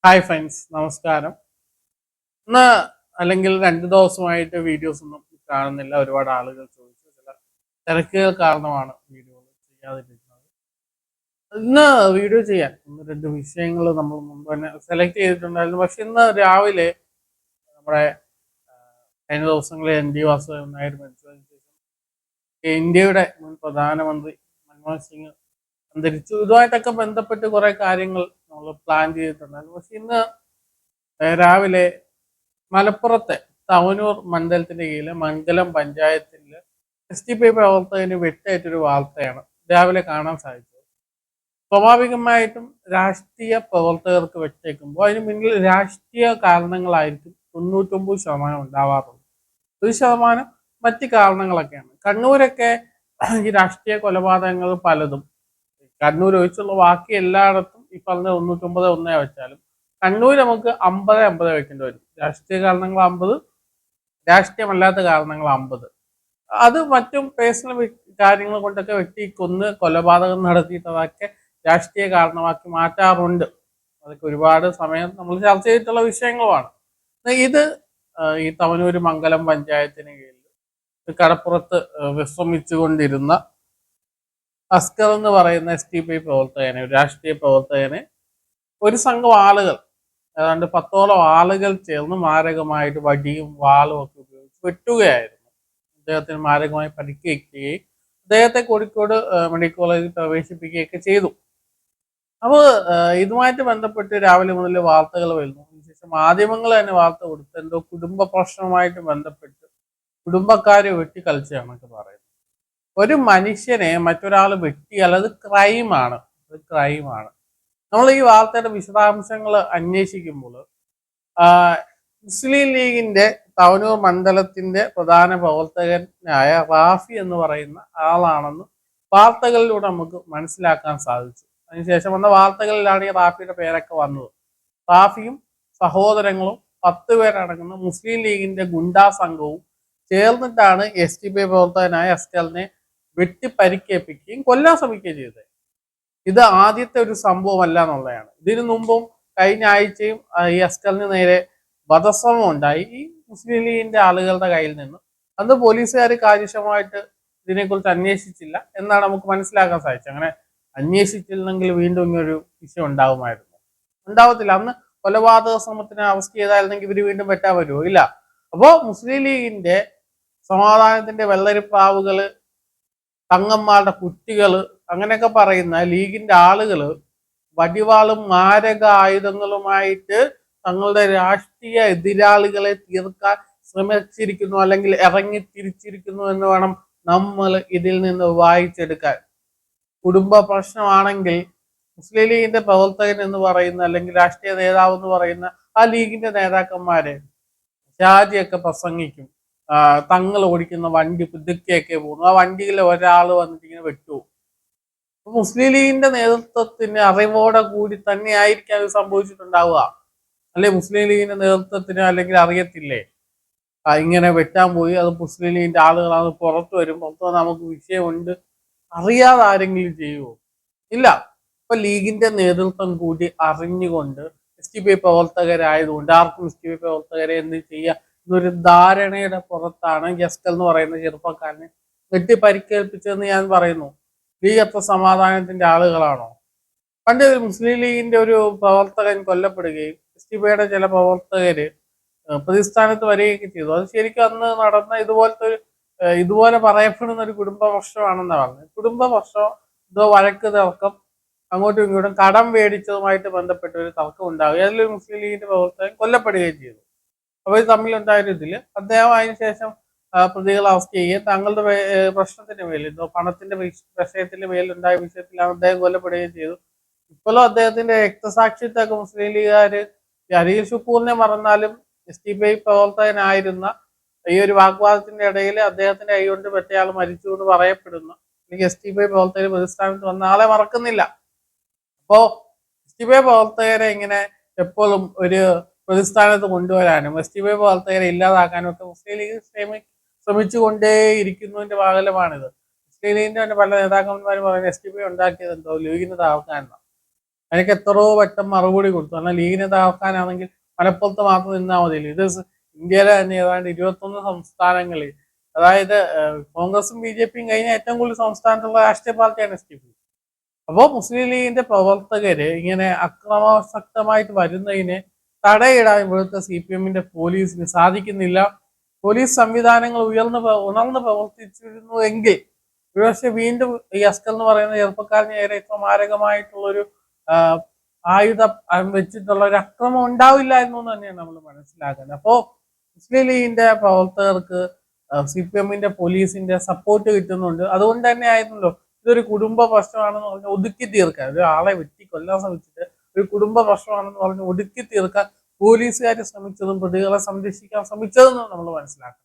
Hi friends, നമസ്കാരം. ഇന്ന് അല്ലെങ്കിൽ 2 ദിവസമായിട്ട് വീഡിയോസ് ഒന്നും കാണുന്നില്ല. ഒരുപാട് ആളുകൾ ചോദിച്ചു. ചില തിരക്കുകൾ കാരണമാണ് വീഡിയോകൾ ചെയ്യാതിരിക്കുന്നത്. ഇന്ന് വീഡിയോ ചെയ്യാൻ 1-2 വിഷയങ്ങൾ നമ്മൾ മുമ്പ് തന്നെ സെലക്ട് ചെയ്തിട്ടുണ്ടായിരുന്നു. പക്ഷെ ഇന്ന് രാവിലെ നമ്മുടെ കഴിഞ്ഞ ദിവസങ്ങളിൽ എൻ ഡി വാസുദേവൻ നായർ മരിച്ചതിന് ശേഷം ഇന്ത്യയുടെ മുൻ പ്രധാനമന്ത്രി മൻമോഹൻ സിംഗ് അന്തരിച്ചു. ഇതുമായിട്ടൊക്കെ ബന്ധപ്പെട്ട് കുറെ കാര്യങ്ങൾ നമ്മൾ പ്ലാൻ ചെയ്തിട്ടുണ്ടായിരുന്നു. പക്ഷെ ഇന്ന് രാവിലെ മലപ്പുറത്തെ തവനൂർ മണ്ഡലത്തിന്റെ കീഴിലെ മംഗലം പഞ്ചായത്തിലെ SDPI പ്രവർത്തകന് വെട്ടേറ്റൊരു വാർത്തയാണ് രാവിലെ കാണാൻ സാധിച്ചത്. സ്വാഭാവികമായിട്ടും രാഷ്ട്രീയ പ്രവർത്തകർക്ക് വെച്ചേക്കുമ്പോൾ അതിന് മുന്നിൽ രാഷ്ട്രീയ കാരണങ്ങളായിരിക്കും 99% ഉണ്ടാവാറുള്ളത്. 1% മറ്റ് കാരണങ്ങളൊക്കെയാണ്. കണ്ണൂരൊക്കെ ഈ രാഷ്ട്രീയ കൊലപാതകങ്ങൾ പലതും, കണ്ണൂർ ഒഴിച്ചുള്ള ബാക്കി എല്ലായിടത്തും ഈ പറഞ്ഞ 99 വെച്ചാലും കണ്ണൂർ നമുക്ക് 50-50 വെക്കേണ്ടി വരും. രാഷ്ട്രീയ കാരണങ്ങൾ 50, രാഷ്ട്രീയമല്ലാത്ത കാരണങ്ങൾ 50. അത് മറ്റും പേഴ്സണൽ കാര്യങ്ങൾ കൊണ്ടൊക്കെ വ്യക്തി കൊന്ന് കൊലപാതകം നടത്തിയിട്ടതൊക്കെ രാഷ്ട്രീയ കാരണമാക്കി മാറ്റാറുണ്ട്. അതൊക്കെ ഒരുപാട് സമയം നമ്മൾ ചർച്ച ചെയ്തിട്ടുള്ള വിഷയങ്ങളുമാണ്. ഇത് ഈ തവനൂര് മംഗലം പഞ്ചായത്തിന് കീഴിൽ കടപ്പുറത്ത് വിശ്രമിച്ചുകൊണ്ടിരുന്ന അസ്കർ എന്ന് പറയുന്ന SDPI പ്രവർത്തകനെ, രാഷ്ട്രീയ പ്രവർത്തകനെ ഒരു സംഘം ആളുകൾ, ഏതാണ്ട് 10ഓളം ആളുകൾ ചേർന്ന് മാരകമായിട്ട് വടിയും വാളും ഒക്കെ ഉപയോഗിച്ച് വെട്ടുകയായിരുന്നു. അദ്ദേഹത്തിന് മാരകമായി പരിക്കേൽക്കുകയും അദ്ദേഹത്തെ കോഴിക്കോട് മെഡിക്കൽ കോളേജിൽ പ്രവേശിപ്പിക്കുകയൊക്കെ ചെയ്തു. അപ്പോൾ ഇതുമായിട്ട് ബന്ധപ്പെട്ട് രാവിലെ മുതൽ വാർത്തകൾ വരുന്നു. അതിനുശേഷം മാധ്യമങ്ങൾ തന്നെ വാർത്ത കൊടുത്ത് എന്തോ കുടുംബ പ്രശ്നവുമായിട്ട് ബന്ധപ്പെട്ട് കുടുംബക്കാരെ വെട്ടിക്കളിച്ചാണെന്നൊക്കെ പറയുന്നത്. ഒരു മനുഷ്യനെ മറ്റൊരാൾ വെട്ടിയാൽ അത് ക്രൈമാണ്. അത് ക്രൈമാണ്. നമ്മൾ ഈ വാർത്തയുടെ വിശദാംശങ്ങൾ അന്വേഷിക്കുമ്പോൾ മുസ്ലിം ലീഗിന്റെ തവനൂർ മണ്ഡലത്തിന്റെ പ്രധാന പ്രവർത്തകനായ റാഫി എന്ന് പറയുന്ന ആളാണെന്ന് വാർത്തകളിലൂടെ നമുക്ക് മനസ്സിലാക്കാൻ സാധിച്ചു. അതിനുശേഷം വന്ന വാർത്തകളിലാണ് ഈ റാഫിയുടെ പേരൊക്കെ വന്നത്. റാഫിയും സഹോദരങ്ങളും 10 പേരടങ്ങുന്ന മുസ്ലിം ലീഗിന്റെ ഗുണ്ടാ സംഘവും ചേർന്നിട്ടാണ് SDPI പ്രവർത്തകനായ അസ്കറിനെ വെട്ടി പരിക്കേൽപ്പിക്കുകയും കൊല്ലാൻ ശ്രമിക്കുകയും ചെയ്തത്. ഇത് ആദ്യത്തെ ഒരു സംഭവമല്ല എന്നുള്ളതാണ്. ഇതിനു മുമ്പും കഴിഞ്ഞ ആഴ്ചയും ഈ അസ്കറിന് നേരെ വധശ്രമം ഉണ്ടായി ഈ മുസ്ലിം ലീഗിന്റെ ആളുകളുടെ കയ്യിൽ നിന്ന്. അന്ന് പോലീസുകാർ കാര്യക്ഷമമായിട്ട് ഇതിനെക്കുറിച്ച് അന്വേഷിച്ചില്ല എന്നാണ് നമുക്ക് മനസ്സിലാക്കാൻ സാധിച്ചത്. അങ്ങനെ അന്വേഷിച്ചില്ലെങ്കിൽ വീണ്ടും ഇങ്ങനൊരു വിഷയം ഉണ്ടാവത്തില്ല. അന്ന് കൊലപാതക ശ്രമത്തിന് അറസ്റ്റ് ചെയ്തായിരുന്നെങ്കിൽ ഇവർ വീണ്ടും വെട്ടാൻ വരുമോ? ഇല്ല. അപ്പോ മുസ്ലിം ലീഗിന്റെ സമാധാനത്തിന്റെ വെള്ളരിപ്പാവുകള്, തങ്ങന്മാരുടെ കുട്ടികള്, അങ്ങനെയൊക്കെ പറയുന്ന ലീഗിന്റെ ആളുകള് വടിവാളും മാരക ആയുധങ്ങളുമായിട്ട് തങ്ങളുടെ രാഷ്ട്രീയ എതിരാളികളെ തീർക്കാൻ ശ്രമിച്ചിരിക്കുന്നു, അല്ലെങ്കിൽ ഇറങ്ങി തിരിച്ചിരിക്കുന്നു എന്ന് വേണം നമ്മൾ ഇതിൽ നിന്ന് വായിച്ചെടുക്കാൻ. കുടുംബ പ്രശ്നമാണെങ്കിൽ മുസ്ലിം ലീഗിന്റെ പ്രവർത്തകൻ എന്ന് പറയുന്ന, അല്ലെങ്കിൽ രാഷ്ട്രീയ നേതാവ് എന്ന് പറയുന്ന ആ ലീഗിന്റെ നേതാക്കന്മാരെ ഷാജിയൊക്കെ പ്രസംഗിക്കും. തങ്ങൾ ഓടിക്കുന്ന വണ്ടി പുതുക്കിയൊക്കെ പോകുന്നു. ആ വണ്ടിയിൽ ഒരാൾ വന്നിട്ട് ഇങ്ങനെ വെട്ടു. മുസ്ലിം ലീഗിന്റെ നേതൃത്വത്തിന് അറിവോടെ കൂടി തന്നെ ആയിരിക്കും അത് സംഭവിച്ചിട്ടുണ്ടാവുക. അല്ലെ മുസ്ലിം ലീഗിന്റെ നേതൃത്വത്തിന് അല്ലെങ്കിൽ അറിയത്തില്ലേ ഇങ്ങനെ വെട്ടാൻ പോയി, അത് മുസ്ലിം ലീഗിന്റെ ആളുകളാണ്, പുറത്തു വരും, പുറത്ത് നമുക്ക് വിഷയമുണ്ട്, അറിയാതെ ആരെങ്കിലും ചെയ്യുമോ? ഇല്ല. ഇപ്പൊ ലീഗിന്റെ നേതൃത്വം കൂടി അറിഞ്ഞുകൊണ്ട് SDPI പ്രവർത്തകരായതുകൊണ്ട് ആർക്കും SDPI പ്രവർത്തകരെ എന്ത് ചെയ്യുക എന്നൊരു ധാരണയുടെ പുറത്താണ് അസ്കർ എന്ന് പറയുന്ന ചെറുപ്പക്കാരനെ വെട്ടി പരിക്കേൽപ്പിച്ചതെന്ന് ഞാൻ പറയുന്നു. ലീഗ് അത്ര സമാധാനത്തിന്റെ ആളുകളാണോ? പണ്ട് മുസ്ലിം ലീഗിന്റെ ഒരു പ്രവർത്തകൻ കൊല്ലപ്പെടുകയും SDPIയുടെ ചില പ്രവർത്തകര് പ്രതിസ്ഥാനത്ത് വരികയൊക്കെ ചെയ്തു. അത് ശരിക്കും അന്ന് നടന്ന ഇതുപോലെ പറയപ്പെടുന്ന ഒരു കുടുംബ പ്രശ്നമാണെന്നാണ് പറഞ്ഞത്. കുടുംബ പ്രശ്നം, ഇതോ വഴക്ക് തർക്കം, അങ്ങോട്ടും ഇങ്ങോട്ടും കടം മേടിച്ചതുമായിട്ട് ബന്ധപ്പെട്ട ഒരു തർക്കം ഉണ്ടാവുകയും അതിലൊരു മുസ്ലിം ലീഗിന്റെ പ്രവർത്തകൻ കൊല്ലപ്പെടുകയും ചെയ്തു. അവർ തമ്മിലുണ്ടായൊരു ഇതില് അദ്ദേഹം അതിനുശേഷം പ്രതികളെ അറസ്റ്റ് ചെയ്യുകയും തങ്ങളുടെ പ്രശ്നത്തിന്റെ മേലിൽ, എന്തോ പണത്തിന്റെ വിഷയത്തിന്റെ മേലുണ്ടായ വിഷയത്തിലാണ് അദ്ദേഹം കൊല്ലപ്പെടുകയും ചെയ്തു. ഇപ്പോഴും അദ്ദേഹത്തിന്റെ രക്തസാക്ഷിത്വമൊക്കെ മുസ്ലിം ലീഗുകാര് അരിയിൽ ഷുക്കൂറിനെ മറന്നാലും SDPI പ്രവർത്തകനായിരുന്ന ഈ ഒരു വാഗ്വാദത്തിന്റെ ഇടയിൽ അദ്ദേഹത്തിന്റെ കൈകൊണ്ട് മറ്റേയാൾ മരിച്ചു എന്ന് പറയപ്പെടുന്ന, അല്ലെങ്കിൽ SDPI പ്രവർത്തകർ പ്രതിസ്ഥാനത്ത് വന്ന ആളെ മറക്കുന്നില്ല. അപ്പോ SDPI പ്രവർത്തകരെ ഇങ്ങനെ എപ്പോഴും ഒരു പ്രതിസ്ഥാനത്ത് കൊണ്ടുവരാനും SDPI പ്രവർത്തകരെ ഇല്ലാതാക്കാനും ഒക്കെ മുസ്ലിം ലീഗ് ശ്രമിച്ചുകൊണ്ടേയിരിക്കുന്നതിന്റെ ഭാഗമാണിത്. മുസ്ലിം ലീഗിന്റെ തന്നെ പല നേതാക്കന്മാരും പറയുന്നത് SDPI ഉണ്ടാക്കിയത് എന്തോ ലീഗിന് തകർക്കാനാണ്. അതിനൊക്കെ എത്രയോ വട്ടം മറുപടി കൊടുത്തു. എന്നാൽ ലീഗിനെ തകർക്കാനാണെങ്കിൽ മലപ്പുറത്ത് മാത്രം നിന്നാൽ മതിയല്ലോ. ഇത് ഇന്ത്യയിലെ തന്നെ ഏതാണ്ട് 21 സംസ്ഥാനങ്ങളിൽ, അതായത് കോൺഗ്രസും BJPയും കഴിഞ്ഞ ഏറ്റവും കൂടുതൽ സംസ്ഥാനത്തുള്ള രാഷ്ട്രീയ പാർട്ടിയാണ് SDP. അപ്പോൾ മുസ്ലിം ലീഗിന്റെ പ്രവർത്തകര് ഇങ്ങനെ അക്രമാസക്തമായിട്ട് വരുന്നതിന് തടയിടാൻ ഇവിടുത്തെ CPM-ന്റെ പോലീസിന് സാധിക്കുന്നില്ല. പോലീസ് സംവിധാനങ്ങൾ ഉണർന്ന് പ്രവർത്തിച്ചിരുന്നു എങ്കിൽ ഒരുപക്ഷെ വീണ്ടും ഈ അസ്കർ എന്ന് പറയുന്ന ചെറുപ്പക്കാരന് നേരെ ഇത്ര മാരകമായിട്ടുള്ളൊരു ആയുധം വെച്ചിട്ടുള്ള ഒരു അക്രമം ഉണ്ടാവില്ലായിരുന്നു എന്ന് തന്നെയാണ് നമ്മൾ മനസ്സിലാക്കുന്നത്. അപ്പോൾ മുസ്ലിം ലീഗിന്റെ പ്രവർത്തകർക്ക് CPM-ന്റെ പോലീസിന്റെ സപ്പോർട്ട് കിട്ടുന്നുണ്ട്. അതുകൊണ്ട് തന്നെ ആയിരുന്നല്ലോ ഇതൊരു കുടുംബ പ്രശ്നമാണെന്ന് പറഞ്ഞ് ഒതുക്കി തീർക്കാൻ, ഒരു ആളെ വെട്ടി കൊല്ലാൻ ശ്രമിച്ചിട്ട് ഒരു കുടുംബ പ്രശ്നമാണെന്ന് പറഞ്ഞ് ഒതുക്കി തീർക്കാൻ പോലീസുകാർ ശ്രമിച്ചതും പ്രതികളെ സംരക്ഷിക്കാൻ ശ്രമിച്ചതെന്ന് നമ്മൾ മനസ്സിലാക്കണം.